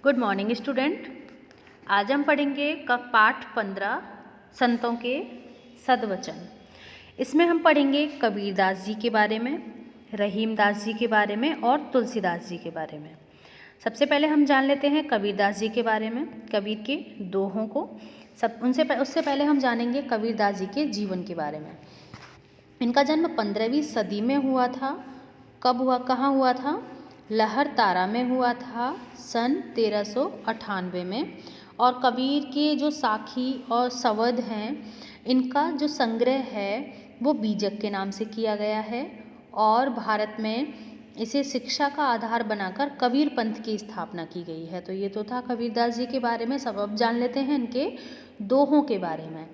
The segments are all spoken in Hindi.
Good morning student. आज हम पढ़ेंगे पाठ 15 संतों के सद्वचन। इसमें हम पढ़ेंगे कबीरदास जी के बारे में, रहीमदास जी के बारे में और तुलसीदास जी के बारे में। सबसे पहले हम जान लेते हैं कबीरदास जी के बारे में, कबीर के दोहों को। उससे पहले हम जानेंगे कबीरदास जी के जीवन के बारे में। इनका जन्म 15वीं सदी में हुआ था। कब हुआ, कहाँ हुआ था? लहरतारा में हुआ था सन 1398 में। और कबीर के जो साखी और सवद हैं, इनका जो संग्रह है वो बीजक के नाम से किया गया है और भारत में इसे शिक्षा का आधार बनाकर कबीर पंथ की स्थापना की गई है। तो ये तो था कबीरदास जी के बारे में। सब अब जान लेते हैं इनके दोहों के बारे में।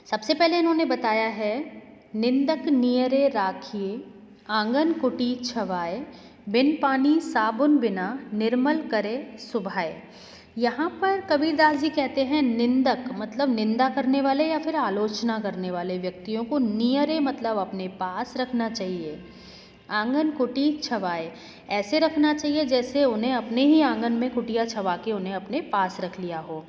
सबसे पहले इन्होंने बताया है, निंदक नियरे राखिए आंगन कुटी छवाए, बिन पानी साबुन बिना निर्मल करे सुभाए। यहाँ पर कबीरदास जी कहते हैं निंदक मतलब निंदा करने वाले या फिर आलोचना करने वाले व्यक्तियों को नियरे मतलब अपने पास रखना चाहिए। आंगन कुटी छवाए, ऐसे रखना चाहिए जैसे उन्हें अपने ही आंगन में कुटिया छवा के उन्हें अपने पास रख लिया हो।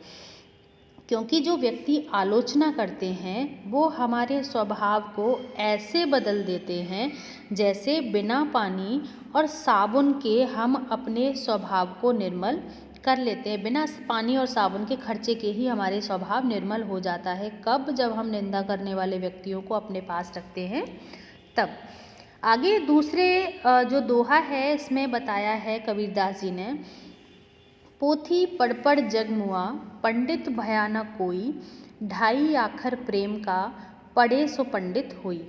क्योंकि जो व्यक्ति आलोचना करते हैं वो हमारे स्वभाव को ऐसे बदल देते हैं जैसे बिना पानी और साबुन के हम अपने स्वभाव को निर्मल कर लेते हैं। बिना पानी और साबुन के खर्चे के ही हमारे स्वभाव निर्मल हो जाता है। कब? जब हम निंदा करने वाले व्यक्तियों को अपने पास रखते हैं तब। आगे दूसरे जो दोहा है इसमें बताया है कबीरदास जी ने, पोथी पढ़ पढ़ जग मुआ पंडित भया न कोई, ढाई आखर प्रेम का पढ़े सो पंडित हुई।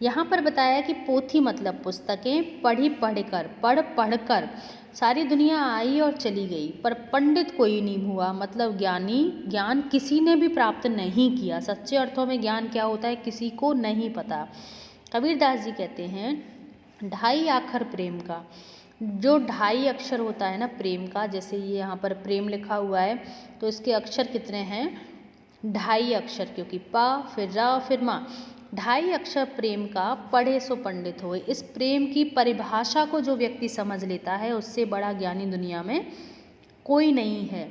यहाँ पर बताया कि पोथी मतलब पुस्तकें, पढ़ पढ़कर सारी दुनिया आई और चली गई, पर पंडित कोई नहीं हुआ मतलब ज्ञान किसी ने भी प्राप्त नहीं किया। सच्चे अर्थों में ज्ञान क्या होता है किसी को नहीं पता। कबीरदास जी कहते हैं ढाई आखर प्रेम का, जो ढाई अक्षर होता है ना प्रेम का, जैसे ये यहाँ पर प्रेम लिखा हुआ है तो इसके अक्षर कितने हैं? ढाई अक्षर, क्योंकि पा फिर रा फिर मा, ढाई अक्षर प्रेम का पढ़े सो पंडित होए। इस प्रेम की परिभाषा को जो व्यक्ति समझ लेता है उससे बड़ा ज्ञानी दुनिया में कोई नहीं है,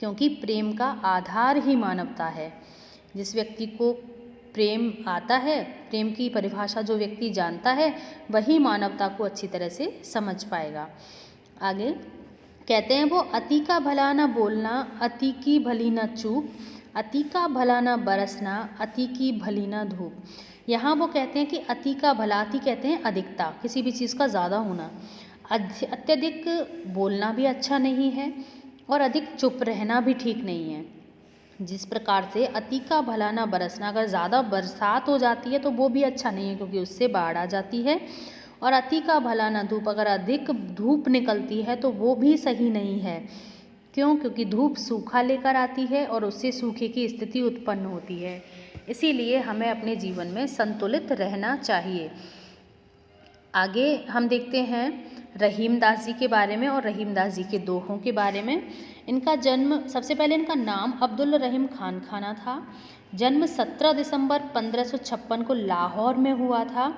क्योंकि प्रेम का आधार ही मानवता है। जिस व्यक्ति को प्रेम आता है, प्रेम की परिभाषा जो व्यक्ति जानता है, वही मानवता को अच्छी तरह से समझ पाएगा। आगे कहते हैं, वो अति का भला न बोलना, अति की भली न चूप, अति का भला न बरसना, अति की भली न धूप। यहाँ वो कहते हैं कि अति का भला, अति कहते हैं अधिकता, किसी भी चीज़ का ज़्यादा होना। अत्यधिक बोलना भी अच्छा नहीं है और अधिक चुप रहना भी ठीक नहीं है। जिस प्रकार से अति का भला ना बरसना, अगर ज़्यादा बरसात हो जाती है तो वो भी अच्छा नहीं है क्योंकि उससे बाढ़ आ जाती है। और अति का भला ना धूप, अगर अधिक धूप निकलती है तो वो भी सही नहीं है। क्यों? क्योंकि धूप सूखा लेकर आती है और उससे सूखे की स्थिति उत्पन्न होती है। इसीलिए हमें अपने जीवन में संतुलित रहना चाहिए। आगे हम देखते हैं रहीमदास जी के बारे में और रहीमदास जी के दोहों के बारे में। इनका जन्म, सबसे पहले इनका नाम अब्दुल रहीम खान खाना था। जन्म 17 दिसंबर 1556 को लाहौर में हुआ था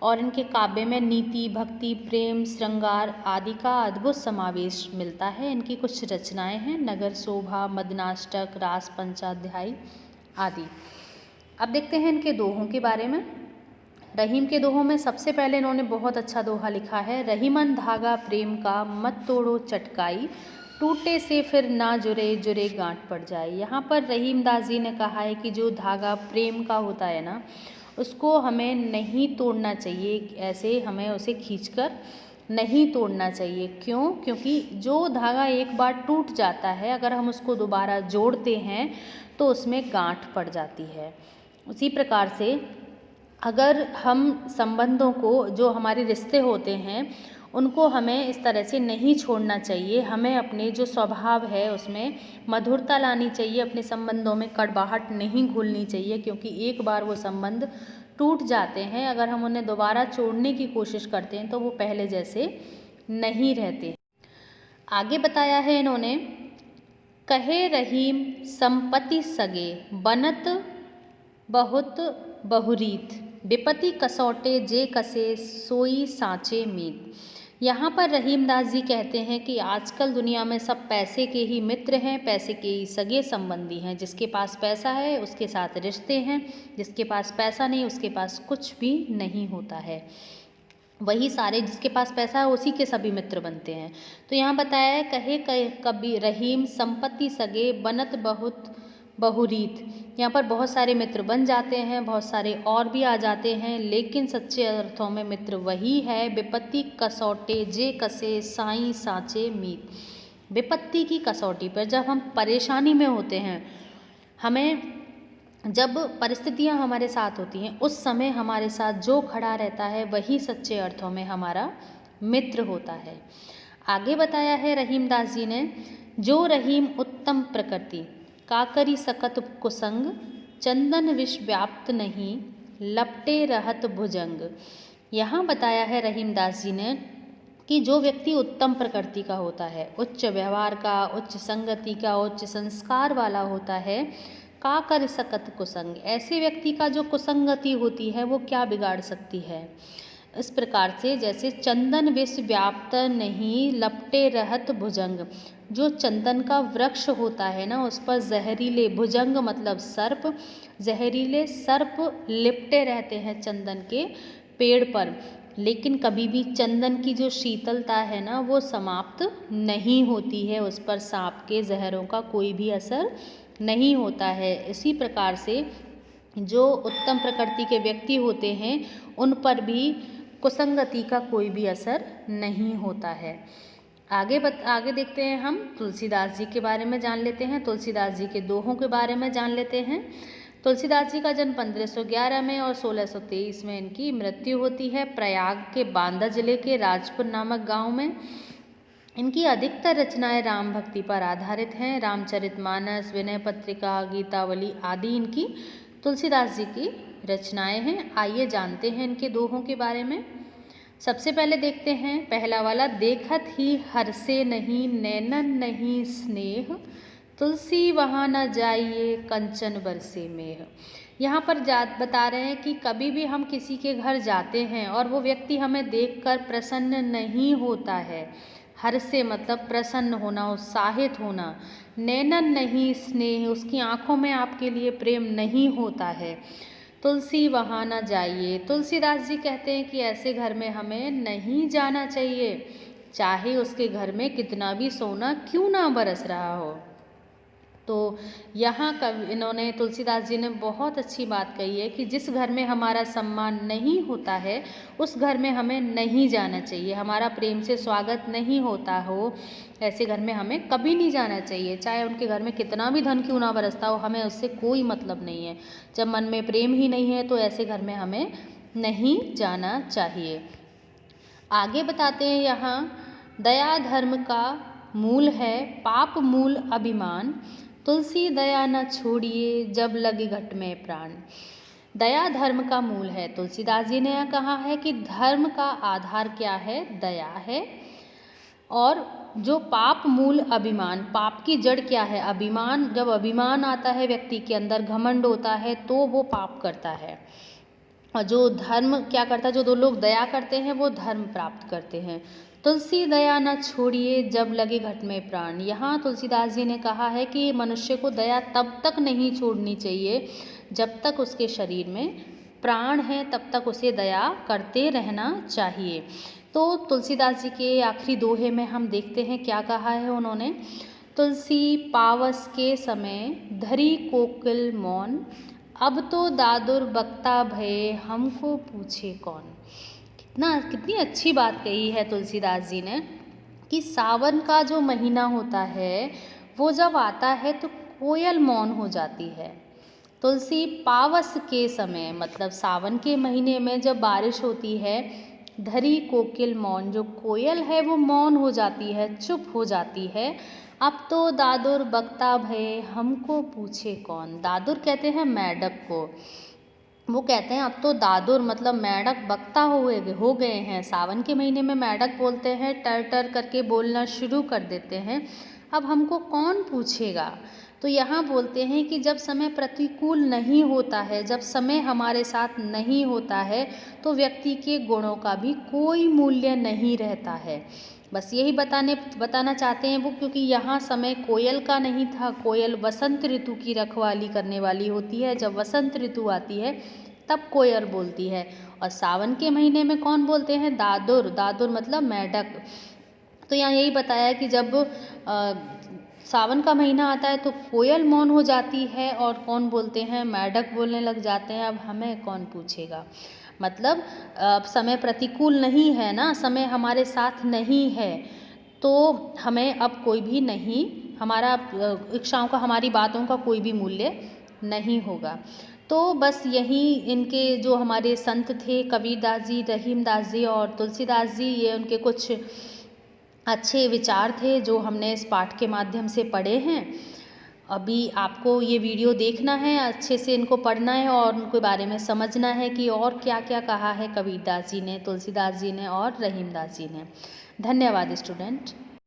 और इनके काव्य में नीति, भक्ति, प्रेम, श्रृंगार आदि का अद्भुत समावेश मिलता है। इनकी कुछ रचनाएं हैं, नगर शोभा, मदनाष्टक, रास पंचाध्यायी आदि। अब देखते हैं इनके दोहों के बारे में। रहीम के दोहों में सबसे पहले इन्होंने बहुत अच्छा दोहा लिखा है, रहीमन धागा प्रेम का मत तोड़ो चटकाई, टूटे से फिर ना जुड़े जुड़े गांठ पड़ जाए। यहाँ पर रहीमदास जी ने कहा है कि जो धागा प्रेम का होता है ना, उसको हमें नहीं तोड़ना चाहिए, ऐसे हमें उसे खींचकर नहीं तोड़ना चाहिए। क्यों? क्योंकि जो धागा एक बार टूट जाता है, अगर हम उसको दोबारा जोड़ते हैं तो उसमें गांठ पड़ जाती है। उसी प्रकार से अगर हम संबंधों को, जो हमारे रिश्ते होते हैं, उनको हमें इस तरह से नहीं छोड़ना चाहिए। हमें अपने जो स्वभाव है उसमें मधुरता लानी चाहिए, अपने संबंधों में कड़वाहट नहीं घुलनी चाहिए, क्योंकि एक बार वो संबंध टूट जाते हैं, अगर हम उन्हें दोबारा जोड़ने की कोशिश करते हैं तो वो पहले जैसे नहीं रहते। आगे बताया है इन्होंने, कहे रहीम संपत्ति सगे, बनत बहुत बहुरीत, विपत्ति कसौटे जे कसे सोई सांचे मीत। यहाँ पर रहीमदास जी कहते हैं कि आजकल दुनिया में सब पैसे के ही मित्र हैं, पैसे के ही सगे संबंधी हैं। जिसके पास पैसा है उसके साथ रिश्ते हैं, जिसके पास पैसा नहीं उसके पास कुछ भी नहीं होता है। वही सारे जिसके पास पैसा है उसी के सभी मित्र बनते हैं। तो यहाँ बताया है, कहे कभी रहीम संपत्ति सगे बनत बहुत बहुरीत। यहाँ पर बहुत सारे मित्र बन जाते हैं, बहुत सारे और भी आ जाते हैं, लेकिन सच्चे अर्थों में मित्र वही है विपत्ति कसौटे जे कसे साईं साचे मीत। विपत्ति की कसौटी पर जब हम परेशानी में होते हैं, हमें जब परिस्थितियाँ हमारे साथ होती हैं, उस समय हमारे साथ जो खड़ा रहता है वही सच्चे अर्थों में हमारा मित्र होता है। आगे बताया है रहीमदास जी ने, जो रहीम उत्तम प्रकृति काकरी सकत कुसंग चंदन विष व्याप्त नहीं लपटे रहत भुजंग। यहाँ बताया है रहीमदास जी ने कि जो व्यक्ति उत्तम प्रकृति का होता है, उच्च व्यवहार का, उच्च संगति का, उच्च संस्कार वाला होता है, का कर सकत कुसंग, ऐसे व्यक्ति का जो कुसंगति होती है वो क्या बिगाड़ सकती है। इस प्रकार से जैसे चंदन विष व्याप्त नहीं लपटे रहत भुजंग, जो चंदन का वृक्ष होता है ना, उस पर जहरीले, भुजंग मतलब सर्प, जहरीले सर्प लिपटे रहते हैं चंदन के पेड़ पर, लेकिन कभी भी चंदन की जो शीतलता है ना वो समाप्त नहीं होती है, उस पर सांप के जहरों का कोई भी असर नहीं होता है। इसी प्रकार से जो उत्तम प्रकृति के व्यक्ति होते हैं उन पर भी कुसंगति का कोई भी असर नहीं होता है। आगे देखते हैं, हम तुलसीदास जी के बारे में जान लेते हैं, तुलसीदास जी के दोहों के बारे में जान लेते हैं। तुलसीदास जी का जन्म 1511 में और 1623 में इनकी मृत्यु होती है, प्रयाग के बांदा जिले के राजपुर नामक गांव में। इनकी अधिकतर रचनाएं राम भक्ति पर आधारित हैं। रामचरितमानस, विनय पत्रिका, गीतावली आदि इनकी तुलसीदास जी की रचनाएं हैं। आइए जानते हैं इनके दोहों के बारे में। सबसे पहले देखते हैं पहला वाला, देखत ही हरसे नहीं नैनन नहीं स्नेह तुलसी वहाँ न जाइए कंचन बरसे मेह। यहाँ पर बता रहे हैं कि कभी भी हम किसी के घर जाते हैं और वो व्यक्ति हमें देखकर प्रसन्न नहीं होता है। हर से मतलब प्रसन्न होना, उत्साहित होना। नैनन नहीं स्नेह, उसकी आँखों में आपके लिए प्रेम नहीं होता है। तुलसी वहाँ न जाइए, तुलसीदास जी कहते हैं कि ऐसे घर में हमें नहीं जाना चाहिए, चाहे उसके घर में कितना भी सोना क्यों ना बरस रहा हो। तो यहाँ इन्होंने तुलसीदास जी ने बहुत अच्छी बात कही है कि जिस घर में हमारा सम्मान नहीं होता है उस घर में हमें नहीं जाना चाहिए, हमारा प्रेम से स्वागत नहीं होता हो, ऐसे घर में हमें कभी नहीं जाना चाहिए। चाहे उनके घर में कितना भी धन क्यों ना बरसता हो, हमें उससे कोई मतलब नहीं है। जब मन में प्रेम ही नहीं है तो ऐसे घर में हमें नहीं जाना चाहिए। आगे बताते हैं यहाँ, दया धर्म का मूल है पाप मूल अभिमान तुलसी दया न छोड़िए जब लगे घट में प्राण। दया धर्म का मूल है। तुलसीदास जी ने यह कहा है कि धर्म का आधार क्या है, दया है। और जो पाप मूल अभिमान, पाप की जड़ क्या है, अभिमान। जब अभिमान आता है व्यक्ति के अंदर, घमंड होता है, तो वो पाप करता है। और जो धर्म क्या करता है, जो दो लोग दया करते हैं वो धर्म प्राप्त करते हैं। तुलसी दया न छोड़िए जब लगे घट में प्राण। यहाँ तुलसीदास जी ने कहा है कि मनुष्य को दया तब तक नहीं छोड़नी चाहिए जब तक उसके शरीर में प्राण है, तब तक उसे दया करते रहना चाहिए। तो तुलसीदास जी के आखिरी दोहे में हम देखते हैं क्या कहा है उन्होंने, तुलसी पावस के समय धरी कोकिल मौन अब तो दादुर बक्ता भये हमको पूछे कौन। कितनी अच्छी बात कही है तुलसीदास जी ने कि सावन का जो महीना होता है वो जब आता है तो कोयल मौन हो जाती है। तुलसी पावस के समय मतलब सावन के महीने में जब बारिश होती है, धरी कोकिल मौन, जो कोयल है वो मौन हो जाती है, चुप हो जाती है। अब तो दादुर बक्ता भये हमको पूछे कौन। दादुर कहते हैं मेढक को। वो कहते हैं अब तो दादुर मतलब मेढक बक्ता हो गए हैं। सावन के महीने में मेढक बोलते हैं, टर टर करके बोलना शुरू कर देते हैं। अब हमको कौन पूछेगा। तो यहाँ बोलते हैं कि जब समय प्रतिकूल नहीं होता है, जब समय हमारे साथ नहीं होता है, तो व्यक्ति के गुणों का भी कोई मूल्य नहीं रहता है। बस यही बताना चाहते हैं वो, क्योंकि यहाँ समय कोयल का नहीं था। कोयल वसंत ऋतु की रखवाली करने वाली होती है। जब वसंत ऋतु आती है तब कोयल बोलती है। और सावन के महीने में कौन बोलते हैं? दादुर। दादुर मतलब मेंढक। तो यहाँ यही बताया कि जब सावन का महीना आता है तो कोयल मौन हो जाती है और कौन बोलते हैं? मेंढक बोलने लग जाते हैं। अब हमें कौन पूछेगा? मतलब समय प्रतिकूल नहीं है ना, समय हमारे साथ नहीं है, तो हमें अब कोई भी नहीं, हमारा इच्छाओं का, हमारी बातों का कोई भी मूल्य नहीं होगा। तो बस यही इनके जो हमारे संत थे, कबीरदास जी, रहीमदास जी और तुलसीदास जी, ये उनके कुछ अच्छे विचार थे जो हमने इस पाठ के माध्यम से पढ़े हैं। अभी आपको ये वीडियो देखना है, अच्छे से इनको पढ़ना है और उनके बारे में समझना है कि और क्या क्या कहा है कबीरदास जी ने, तुलसीदास जी ने और रहीमदास जी ने। धन्यवाद स्टूडेंट।